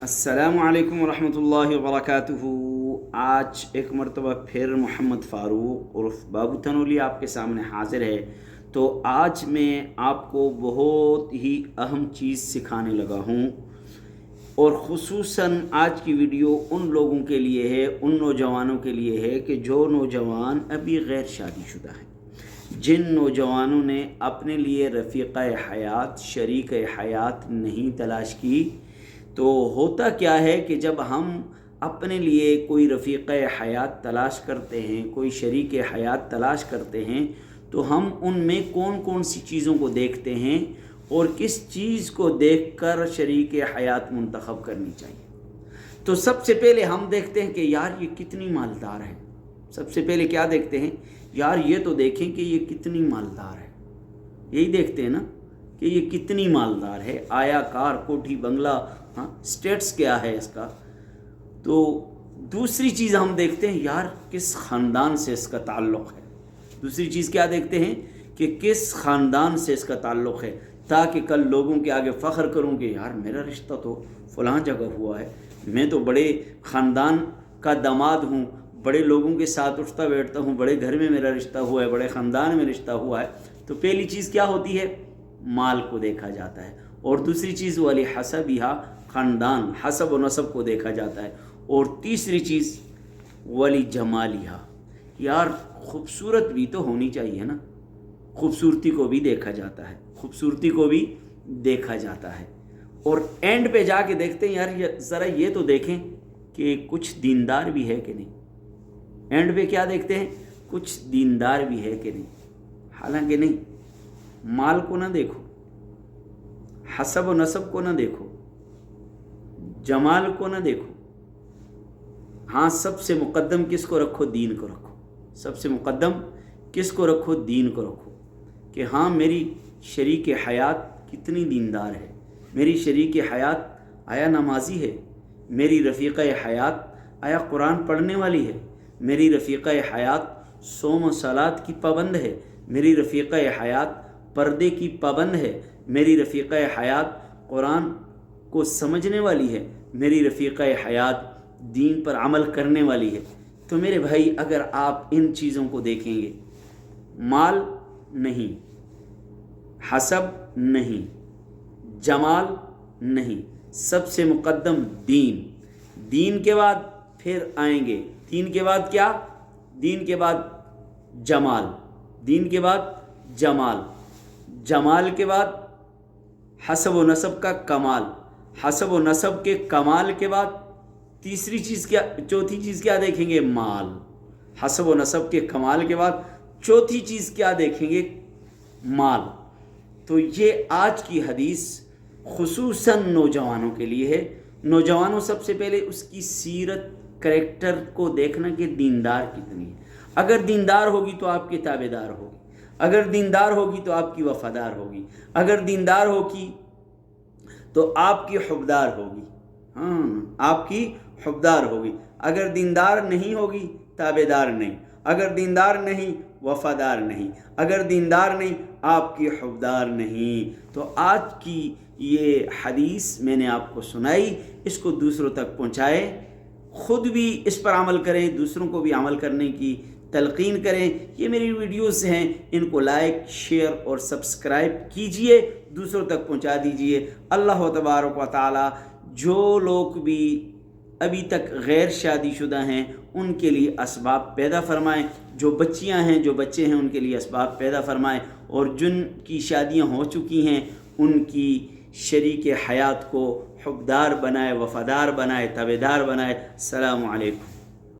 अस्सलामु अलैकुम वरहमतुल्लाहि वबरकातुहू। आज एक मरतबा फिर मोहम्मद फ़ारूक उर्फ़ बाबू तनोली आपके सामने हाज़िर है। तो आज मैं आपको बहुत ही अहम चीज़ सिखाने लगा हूँ और ख़ुसूसन आज की वीडियो उन लोगों के लिए है, उन नौजवानों के लिए है कि जो नौजवान अभी गैर शादीशुदा हैं, जिन नौजवानों ने अपने लिए रफ़ीक़ हयात, शरीक हयात नहीं तलाश की। तो होता क्या है कि जब हम अपने लिए कोई रफ़ीक़ हयात तलाश करते हैं, कोई शरीक हयात तलाश करते हैं, तो हम उनमें कौन कौन सी चीज़ों को देखते हैं और किस चीज़ को देखकर शरीक हयात मुंतखब करनी चाहिए। तो सबसे पहले हम देखते हैं कि यार ये कितनी मालदार है। सबसे पहले क्या देखते हैं, यार ये तो देखें कि ये कितनी मालदार है। यही देखते हैं ना कि ये कितनी मालदार है, आया कार, कोठी, बंगला, हाँ, स्टेट्स क्या है इसका। तो दूसरी चीज़ हम देखते हैं, यार किस ख़ानदान से इसका ताल्लुक़ है। दूसरी चीज़ क्या देखते हैं कि किस ख़ानदान से इसका ताल्लुक़ है, ताकि कल लोगों के आगे फ़ख्र करूं कि यार मेरा रिश्ता तो फ़लाँ जगह हुआ है, मैं तो बड़े ख़ानदान का दामाद हूँ, बड़े लोगों के साथ उठता बैठता हूँ, बड़े घर में मेरा रिश्ता हुआ है, बड़े ख़ानदान में रिश्ता हुआ है। तो पहली चीज़ क्या होती है, माल को देखा जाता है। और दूसरी चीज़ वाली हसबिहा, ख़ानदान, हसब व नसब को देखा जाता है। और तीसरी चीज़ वाली जमालिहा, यार खूबसूरत भी तो होनी चाहिए ना, खूबसूरती को भी देखा जाता है, खूबसूरती को भी देखा जाता है। और एंड पे जाके देखते हैं, यार ज़रा ये तो देखें कि कुछ दीनदार भी है कि नहीं। एंड पे क्या देखते हैं, कुछ दीनदार भी है कि नहीं। हालांकि नहीं, माल को ना देखो, हसब व नसब को ना देखो, जमाल को ना देखो, हाँ सबसे मुक़द्दम किसको रखो, दीन को रखो। सबसे मुक़द्दम किसको रखो, दीन को रखो। कि हाँ मेरी शरीक हयात कितनी दीनदार है, मेरी शरीक हयात आया नमाजी है, मेरी रफ़ीक़ हयात आया कुरान पढ़ने वाली है, मेरी रफ़ीक़ हयात सोम व सलात की पाबंद है, मेरी रफ़ीक़ हयात पर्दे की पाबंद है, मेरी रफ़ीक़ हयात कुरान को समझने वाली है, मेरी रफ़ीक़ हयात दीन पर अमल करने वाली है। तो मेरे भाई, अगर आप इन चीज़ों को देखेंगे, माल नहीं, हसब नहीं, जमाल नहीं, सबसे मुक़द्दम दीन, दीन के बाद फिर आएंगे, दीन के बाद क्या, दीन के बाद जमाल, दीन के बाद जमाल, जमाल के बाद हसब व नसब का कमाल, हसब व नसब के कमाल के बाद तीसरी चीज़ क्या, चौथी चीज़ क्या देखेंगे, माल। हसब व नसब के कमाल के बाद चौथी चीज़ क्या देखेंगे, माल। तो ये आज की हदीस खुसूसन नौजवानों के लिए है। नौजवानों, सबसे पहले उसकी सीरत, करैक्टर को देखना कि दीनदार कितनी है। अगर दीनदार होगी तो आपके ताबेदार होगी, अगर दीनदार होगी तो आपकी वफ़ादार होगी, अगर दीनदार होगी तो आपकी हुब्बदार होगी, हाँ आपकी हुब्बदार होगी। अगर दीनदार नहीं होगी, ताबेदार नहीं, अगर दीनदार नहीं, वफ़ादार नहीं, अगर दीनदार नहीं, आपकी हुब्बदार नहीं। तो आज की ये हदीस मैंने आपको सुनाई, इसको दूसरों तक पहुँचाए, ख़ुद भी इस पर अमल करें, दूसरों को भी अमल करने की तलक़ीन करें। ये मेरी वीडियोस हैं, इनको लाइक, शेयर और सब्सक्राइब कीजिए, दूसरों तक पहुंचा दीजिए। अल्लाह तबारक व तआला जो लोग भी अभी तक गैर शादीशुदा हैं उनके लिए असबाब पैदा फ़रमाएँ, जो बच्चियां हैं, जो बच्चे हैं, उनके लिए असबाब पैदा फ़रमाएँ, और जिनकी शादियां हो चुकी हैं उनकी शरीक हयात को हुब्बदार बनाए, वफ़ादार बनाए, ताबेदार बनाए। अस्सलामु अलैकुम।